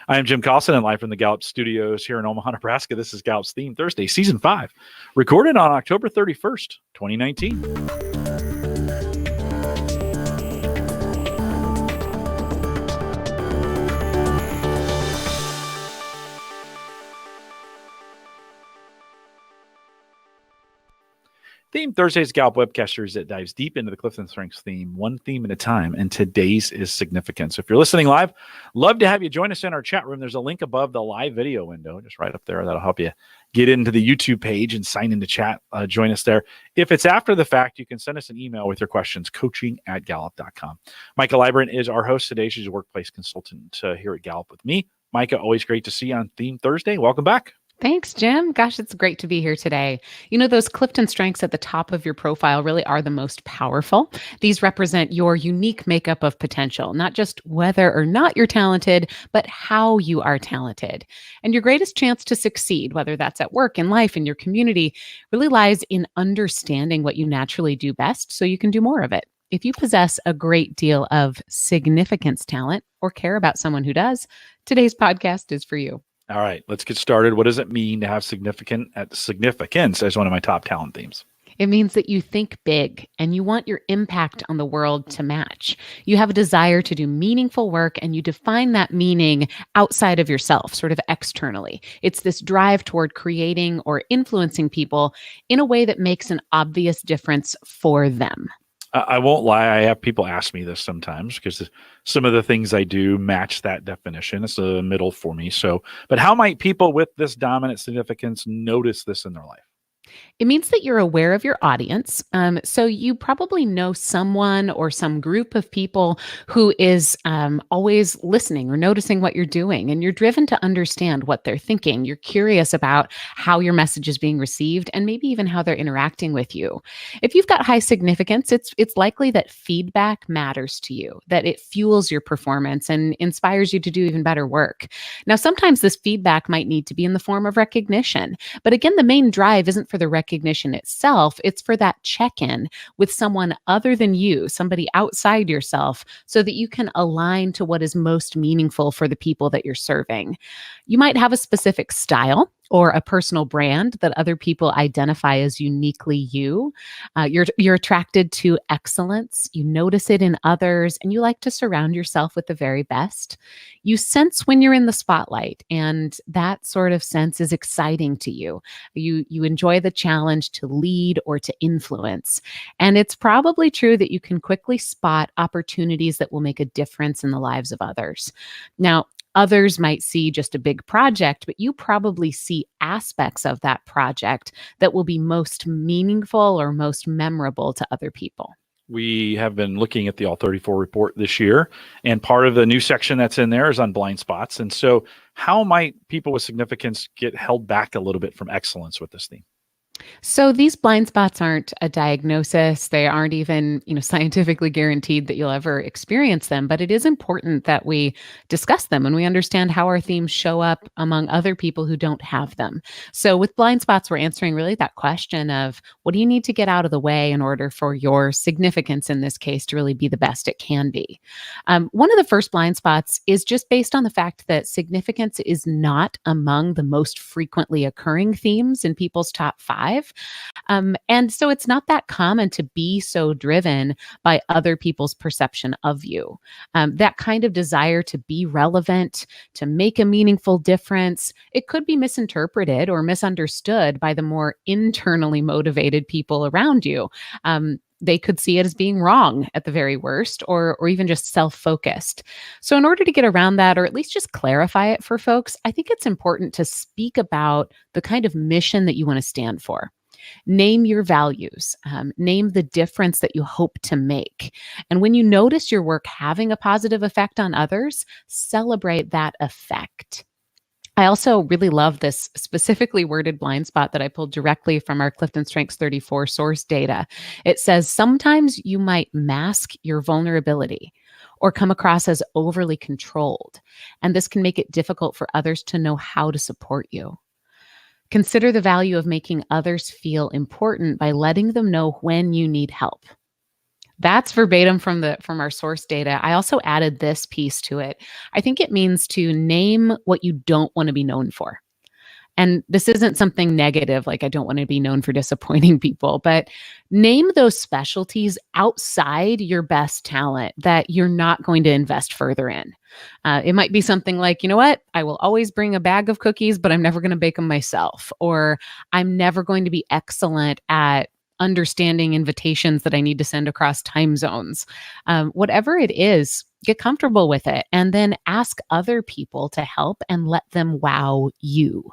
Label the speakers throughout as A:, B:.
A: I am Jim Collison and live from the Gallup studios here in Omaha, Nebraska. This is Gallup's Theme Thursday, Season 5, recorded on October 31st, 2019. Theme Thursday's Gallup webcast series that dives deep into the CliftonStrengths theme, one theme at a time, and today's is significance. If you're listening live, love to have you join us in our chat room. There's a link above the live video window, just right up there. That'll help you get into the YouTube page and sign into chat. Join us there. If it's after the fact, you can send us an email with your questions, coaching@gallup.com. Maika Leibbrandt is our host today. She's a workplace consultant here at Gallup with me. Maika, always great to see you on Theme Thursday. Welcome back.
B: Thanks, Jim. Gosh, it's great to be here today. You know, those Clifton strengths at the top of your profile really are the most powerful. These represent your unique makeup of potential, not just whether or not you're talented, but how you are talented. And your greatest chance to succeed, whether that's at work, in life, in your community, really lies in understanding what you naturally do best so you can do more of it. If you possess a great deal of significance talent or care about someone who does, today's podcast is for you.
A: All right, let's get started. What does it mean to have significance as one of my top talent themes?
B: It means that you think big and you want your impact on the world to match. You have a desire to do meaningful work and you define that meaning outside of yourself, sort of externally. It's this drive toward creating or influencing people in a way that makes an obvious difference for them.
A: I won't lie. I have people ask me this sometimes because some of the things I do match that definition. It's a middle for me. But how might people with this dominant significance notice this in their life?
B: It means that you're aware of your audience. So you probably know someone or some group of people who is always listening or noticing what you're doing, and you're driven to understand what they're thinking. You're curious about how your message is being received and maybe even how they're interacting with you. If you've got high significance, it's likely that feedback matters to you, that it fuels your performance and inspires you to do even better work. Now, sometimes this feedback might need to be in the form of recognition, but again, the main drive isn't for the recognition itself, it's for that check-in with someone other than you, somebody outside yourself, so that you can align to what is most meaningful for the people that you're serving. You might have a specific style or a personal brand that other people identify as uniquely you. You're attracted to excellence. You notice it in others, and you like to surround yourself with the very best. You sense when you're in the spotlight, and that sort of sense is exciting to you. You enjoy the challenge to lead or to influence. And it's probably true that you can quickly spot opportunities that will make a difference in the lives of others. Now, others might see just a big project, but you probably see aspects of that project that will be most meaningful or most memorable to other people.
A: We have been looking at the All 34 report this year, and part of the new section that's in there is on blind spots. And so how might people with significance get held back a little bit from excellence with this theme?
B: So these blind spots aren't a diagnosis. They aren't even, scientifically guaranteed that you'll ever experience them, but it is important that we discuss them and we understand how our themes show up among other people who don't have them. So with blind spots, we're answering really that question of what do you need to get out of the way in order for your significance in this case to really be the best it can be. One of the first blind spots is just based on the fact that significance is not among the most frequently occurring themes in people's top 5. And so it's not that common to be so driven by other people's perception of you. That kind of desire to be relevant, to make a meaningful difference, it could be misinterpreted or misunderstood by the more internally motivated people around you. They could see it as being wrong at the very worst, or even just self-focused. So in order to get around that, or at least just clarify it for folks, I think it's important to speak about the kind of mission that you want to stand for. Name your values, name the difference that you hope to make. And when you notice your work having a positive effect on others, celebrate that effect. I also really love this specifically worded blind spot that I pulled directly from our CliftonStrengths 34 source data. It says, sometimes you might mask your vulnerability or come across as overly controlled, and this can make it difficult for others to know how to support you. Consider the value of making others feel important by letting them know when you need help. That's verbatim from our source data. I also added this piece to it. I think it means to name what you don't want to be known for. And this isn't something negative, like I don't want to be known for disappointing people, but name those specialties outside your best talent that you're not going to invest further in. It might be something like, you know what, I will always bring a bag of cookies, but I'm never going to bake them myself. Or I'm never going to be excellent at understanding invitations that I need to send across time zones. Whatever it is, get comfortable with it and then ask other people to help and let them wow you.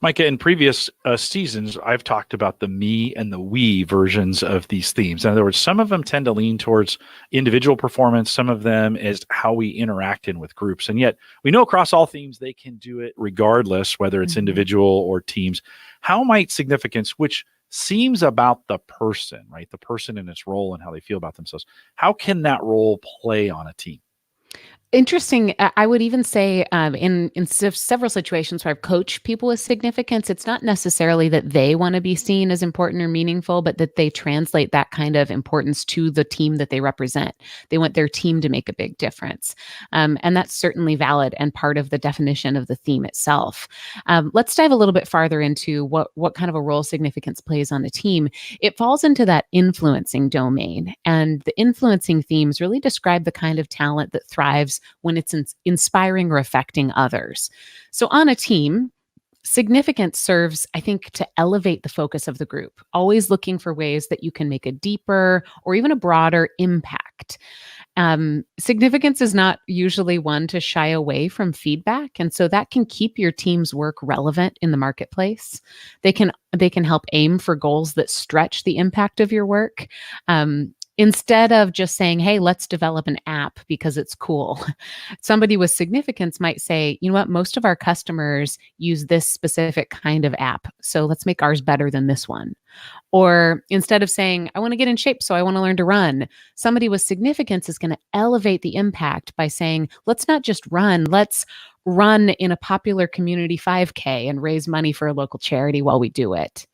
A: Maika, in previous seasons, I've talked about the me and the we versions of these themes. In other words, some of them tend to lean towards individual performance. Some of them is how we interact in with groups. And yet we know across all themes, they can do it regardless, whether it's individual or teams. How might significance, which seems about the person, right? The person in its role and how they feel about themselves. How can that role play on a team?
B: Interesting. I would even say in several situations where I've coached people with significance, it's not necessarily that they want to be seen as important or meaningful, but that they translate that kind of importance to the team that they represent. They want their team to make a big difference. And that's certainly valid and part of the definition of the theme itself. Let's dive a little bit farther into what kind of a role significance plays on a team. It falls into that influencing domain. And the influencing themes really describe the kind of talent that thrives when it's inspiring or affecting others. So on a team, significance serves, I think, to elevate the focus of the group, always looking for ways that you can make a deeper or even a broader impact. Significance is not usually one to shy away from feedback. And so that can keep your team's work relevant in the marketplace. They can help aim for goals that stretch the impact of your work. Instead of just saying, hey, let's develop an app because it's cool. Somebody with significance might say, you know what, most of our customers use this specific kind of app, so let's make ours better than this one. Or instead of saying, I want to get in shape, so I want to learn to run, somebody with significance is going to elevate the impact by saying, let's not just run, let's run in a popular community 5K and raise money for a local charity while we do it.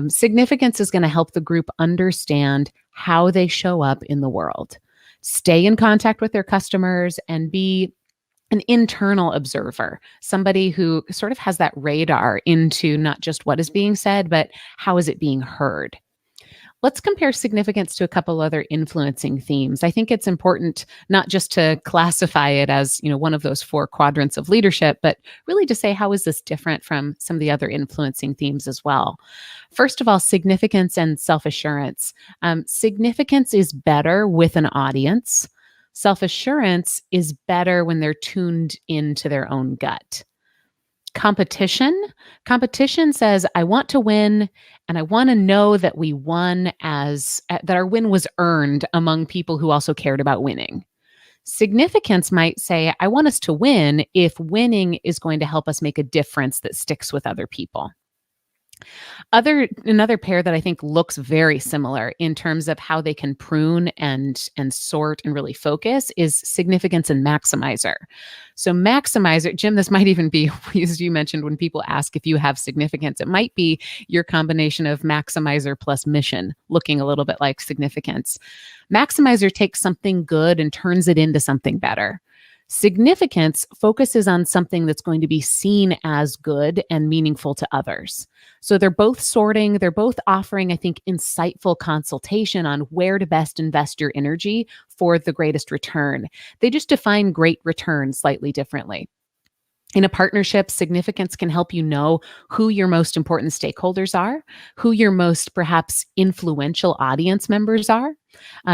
B: Significance is going to help the group understand how they show up in the world, stay in contact with their customers, and be an internal observer, somebody who sort of has that radar into not just what is being said, but how is it being heard. Let's compare significance to a couple other influencing themes. I think it's important not just to classify it as, one of those 4 quadrants of leadership, but really to say, how is this different from some of the other influencing themes as well? First of all, significance and self-assurance. Significance is better with an audience. Self-assurance is better when they're tuned into their own gut. Competition says, I want to win, and I want to know that we won that our win was earned among people who also cared about winning. Significance might say, I want us to win if winning is going to help us make a difference that sticks with other people. Another pair that I think looks very similar in terms of how they can prune and sort and really focus is significance and maximizer. So maximizer, Jim, this might even be, as you mentioned, when people ask if you have significance, it might be your combination of maximizer plus mission, looking a little bit like significance. Maximizer takes something good and turns it into something better. Significance focuses on something that's going to be seen as good and meaningful to others. So they're both offering, I think, insightful consultation on where to best invest your energy for the greatest return. They just define great return slightly differently. In a partnership, significance can help you know who your most important stakeholders are, who your most perhaps influential audience members are.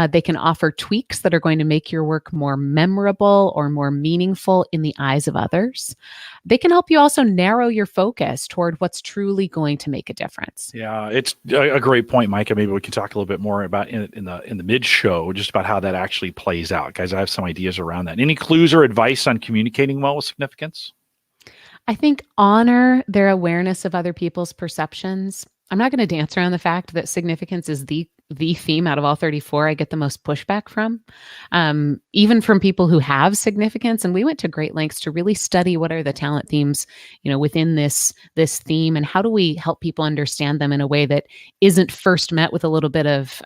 B: They can offer tweaks that are going to make your work more memorable or more meaningful in the eyes of others. They can help you also narrow your focus toward what's truly going to make a difference.
A: Yeah, it's a great point, Maika. Maybe we can talk a little bit more about in the mid-show, just about how that actually plays out. Guys, I have some ideas around that. Any clues or advice on communicating well with significance?
B: I think honor their awareness of other people's perceptions. I'm not going to dance around the fact that significance is the theme out of all 34 I get the most pushback from, even from people who have significance. And we went to great lengths to really study what are the talent themes, within this theme, and how do we help people understand them in a way that isn't first met with a little bit of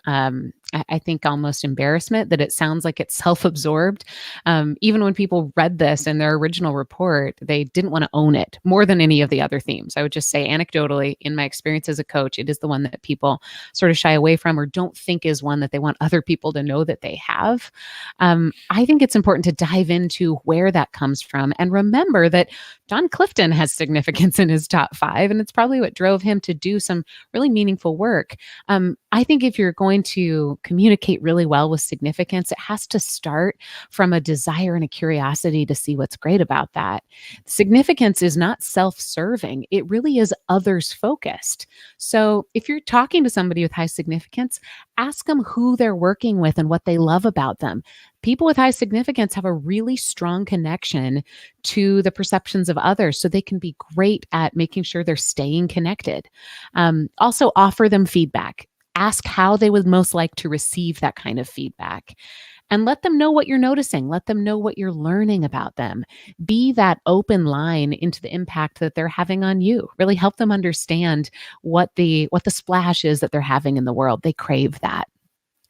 B: I think almost embarrassment that it sounds like it's self-absorbed. Even when people read this in their original report, they didn't want to own it more than any of the other themes. I would just say anecdotally, in my experience as a coach, it is the one that people sort of shy away from or don't think is one that they want other people to know that they have. I think it's important to dive into where that comes from and remember that John Clifton has significance in his top 5, and it's probably what drove him to do some really meaningful work. I think if you're going to communicate really well with significance, it has to start from a desire and a curiosity to see what's great about that. Significance is not self-serving. It really is others focused. So if you're talking to somebody with high significance, ask them who they're working with and what they love about them. People with high significance have a really strong connection to the perceptions of others, so they can be great at making sure they're staying connected. Also, offer them feedback. Ask how they would most like to receive that kind of feedback. And let them know what you're noticing. Let them know what you're learning about them. Be that open line into the impact that they're having on you. Really help them understand what the splash is that they're having in the world. They crave that.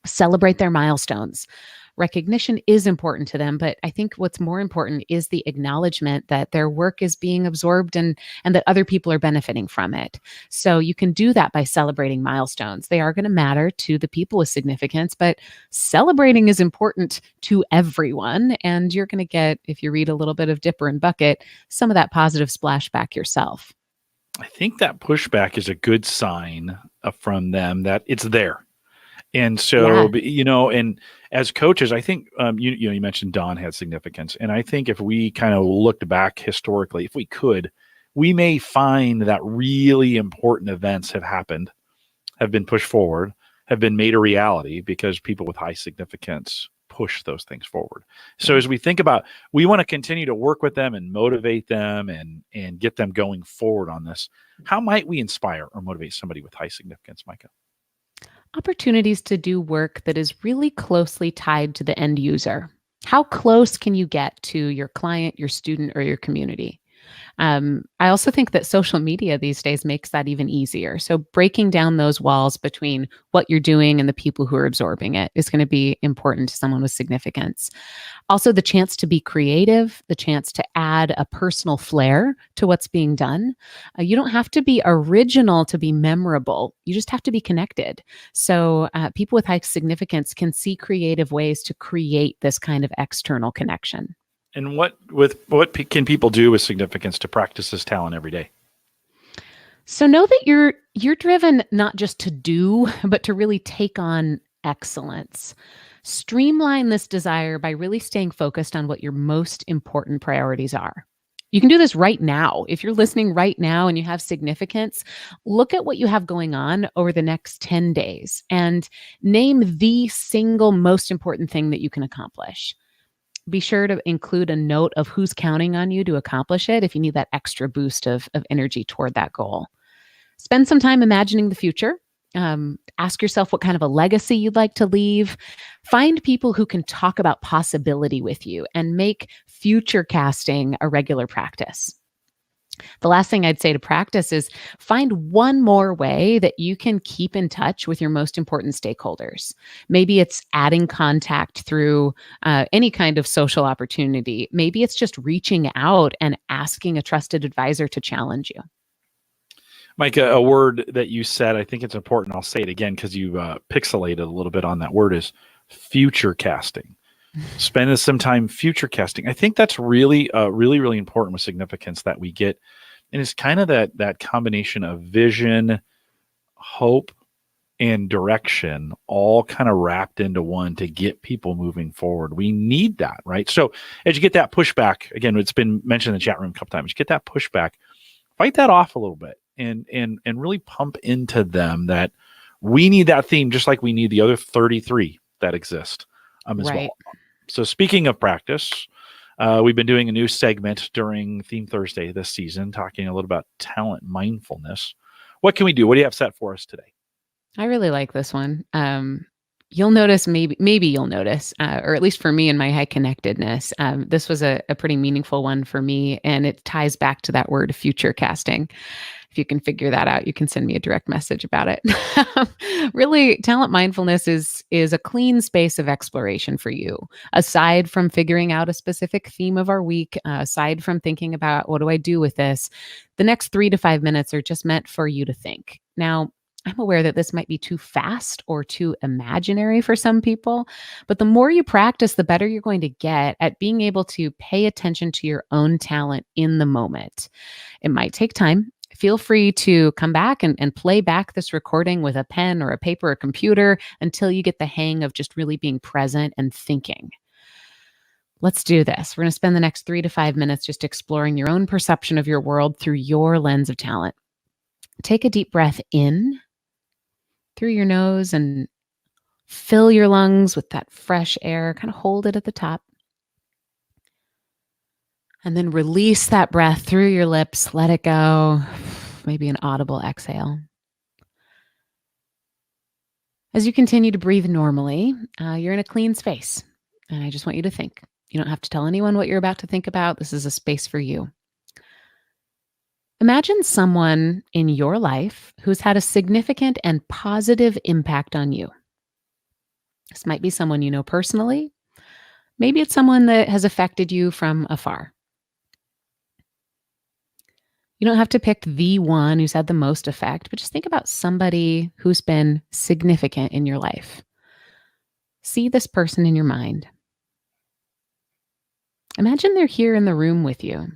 B: Celebrate their milestones. Recognition is important to them, but I think what's more important is the acknowledgement that their work is being absorbed and that other people are benefiting from it. So you can do that by celebrating milestones. They are going to matter to the people with significance, but celebrating is important to everyone. And you're going to get, if you read a little bit of Dipper and Bucket, some of that positive splashback yourself.
A: I think that pushback is a good sign from them that it's there. And so, and as coaches, I think, you mentioned Don had significance. And I think if we kind of looked back historically, if we could, we may find that really important events have happened, have been pushed forward, have been made a reality because people with high significance push those things forward. So as we think about, we want to continue to work with them and motivate them and get them going forward on this. How might we inspire or motivate somebody with high significance, Maika?
B: Opportunities to do work that is really closely tied to the end user. How close can you get to your client, your student, or your community? I also think that social media these days makes that even easier. So breaking down those walls between what you're doing and the people who are absorbing it is going to be important to someone with significance. Also, the chance to be creative, the chance to add a personal flair to what's being done. You don't have to be original to be memorable. You just have to be connected. So people with high significance can see creative ways to create this kind of external connection.
A: And what can people do with significance to practice this talent every day?
B: So know that you're driven not just to do, but to really take on excellence. Streamline this desire by really staying focused on what your most important priorities are. You can do this right now. If you're listening right now and you have significance, look at what you have going on over the next 10 days and name the single most important thing that you can accomplish. Be sure to include a note of who's counting on you to accomplish it if you need that extra boost of energy toward that goal. Spend some time imagining the future. Ask yourself what kind of a legacy you'd like to leave. Find people who can talk about possibility with you and make future casting a regular practice. The last thing I'd say to practice is find one more way that you can keep in touch with your most important stakeholders. Maybe it's adding contact through any kind of social opportunity. Maybe it's just reaching out and asking a trusted advisor to challenge you.
A: Maika, a word that you said, I think it's important. I'll say it again because you pixelated a little bit on that word, is future casting. Spend some time future casting. I think that's really important with significance that we get. And it's kind of that combination of vision, hope, and direction all kind of wrapped into one to get people moving forward. We need that, right? So as you get that pushback, again, it's been mentioned in the chat room a couple times, you get that pushback, fight that off a little bit and really pump into them that we need that theme just like we need the other 33 that exist as well. So speaking of practice, we've been doing a new segment during Theme Thursday this season, talking a little about talent mindfulness. What can we do? What do you have set for us today?
B: I really like this one. You'll notice, maybe you'll notice, or at least for me in my high connectedness, this was a pretty meaningful one for me, and it ties back to that word future casting. If you can figure that out, you can send me a direct message about it. Really, talent mindfulness is a clean space of exploration for you. Aside from figuring out a specific theme of our week, aside from thinking about what do I do with this, the next 3 to 5 minutes are just meant for you to think. Now, I'm aware that this might be too fast or too imaginary for some people, but the more you practice, the better you're going to get at being able to pay attention to your own talent in the moment. It might take time. Feel free to come back and play back this recording with a pen or a paper or computer until you get the hang of just really being present and thinking. Let's do this. We're going to spend the next 3 to 5 minutes just exploring your own perception of your world through your lens of talent. Take a deep breath in through your nose and fill your lungs with that fresh air. Kind of hold it at the top. And then release that breath through your lips. Let it go. Maybe an audible exhale. As you continue to breathe normally, you're in a clean space. And I just want you to think. You don't have to tell anyone what you're about to think about. This is a space for you. Imagine someone in your life who's had a significant and positive impact on you. This might be someone you know personally. Maybe it's someone that has affected you from afar. You don't have to pick the one who's had the most effect, but just think about somebody who's been significant in your life. See this person in your mind. Imagine they're here in the room with you.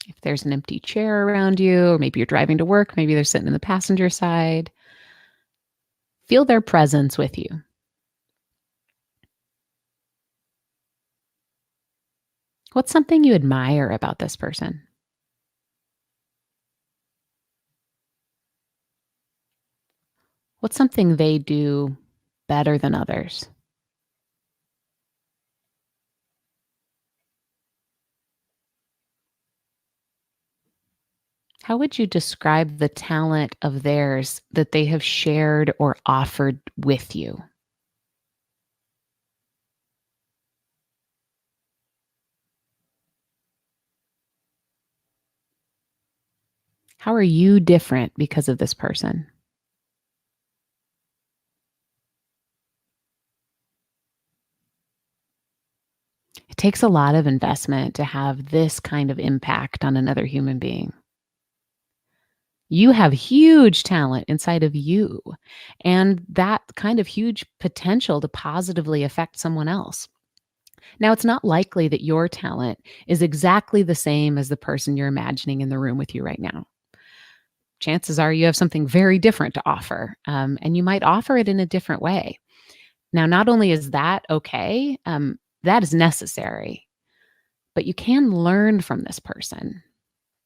B: If there's an empty chair around you, or maybe you're driving to work, maybe they're sitting in the passenger side. Feel their presence with you. What's something you admire about this person? What's something they do better than others? How would you describe the talent of theirs that they have shared or offered with you? How are you different because of this person? It takes a lot of investment to have this kind of impact on another human being. You have huge talent inside of you, and that kind of huge potential to positively affect someone else. Now, it's not likely that your talent is exactly the same as the person you're imagining in the room with you right now. Chances are you have something very different to offer, and you might offer it in a different way. Now, not only is that okay, that is necessary, but you can learn from this person.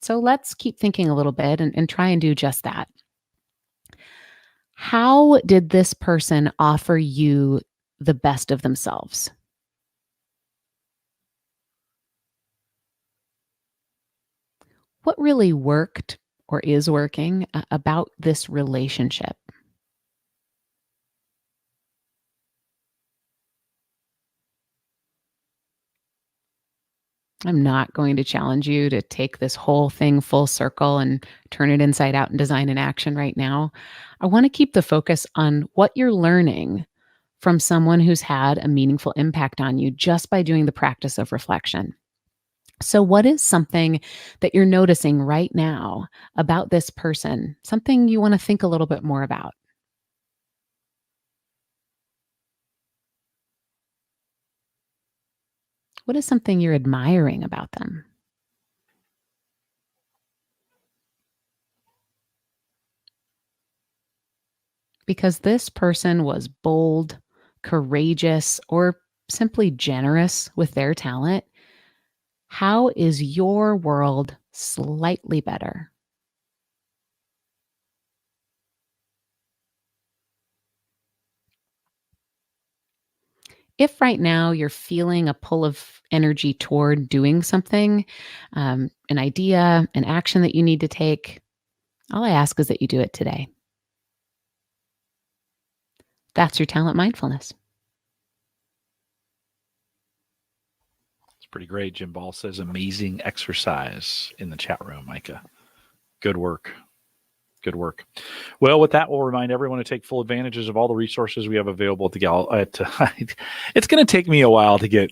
B: So let's keep thinking a little bit and try and do just that. How did this person offer you the best of themselves? What really worked or is working about this relationship? I'm not going to challenge you to take this whole thing full circle and turn it inside out and design an action right now. I want to keep the focus on what you're learning from someone who's had a meaningful impact on you just by doing the practice of reflection. So, what is something that you're noticing right now about this person? Something you want to think a little bit more about? What is something you're admiring about them? Because this person was bold, courageous, or simply generous with their talent, how is your world slightly better? If right now you're feeling a pull of energy toward doing something, an idea, an action that you need to take, all I ask is that you do it today. That's your talent mindfulness.
A: It's pretty great. Jim Ball says amazing exercise in the chat room, Maika. Good work. Good work. Well, with that, we'll remind everyone to take full advantages of all the resources we have available at the Gallup. It's going to take me a while to get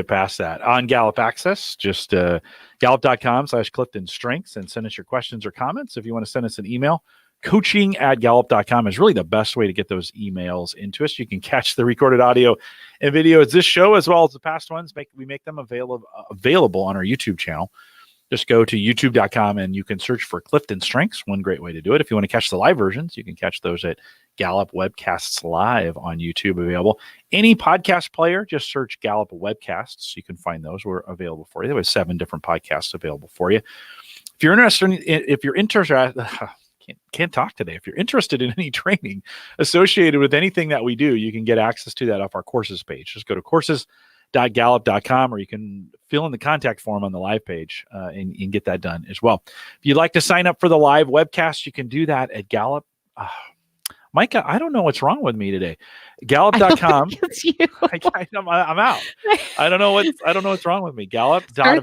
A: past that. On Gallup Access, just gallup.com/CliftonStrengths and send us your questions or comments. If you want to send us an email, coaching@gallup.com is really the best way to get those emails into us. You can catch the recorded audio and video of this show as well as the past ones. We make them available on our YouTube channel. Just go to youtube.com and you can search for Clifton Strengths. One great way to do it. If you want to catch the live versions, you can catch those at Gallup Webcasts Live on YouTube available. Any podcast player, just search Gallup Webcasts. You can find those. We're available for you. There was 7 different podcasts available for you. If you're interested, can't talk today. If you're interested in any training associated with anything that we do, you can get access to that off our courses page. Just go to courses.gallup.com, or you can fill in the contact form on the live page and get that done as well. If you'd like to sign up for the live webcast, you can do that at Gallup. Maika, I don't know what's wrong with me today. Gallup.com.
B: It's you.
A: I'm out. I don't know what's wrong with me. Gallup.com.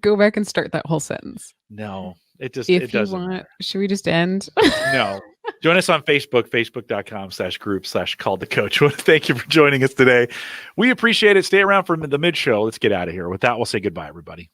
B: Go back and start that whole sentence.
A: No, it
B: If
A: doesn't.
B: you want, should we just end?
A: No. Join us on Facebook, facebook.com/group/callthecoach. Thank you for joining us today. We appreciate it. Stay around for the mid show. Let's get out of here. With that, we'll say goodbye, everybody.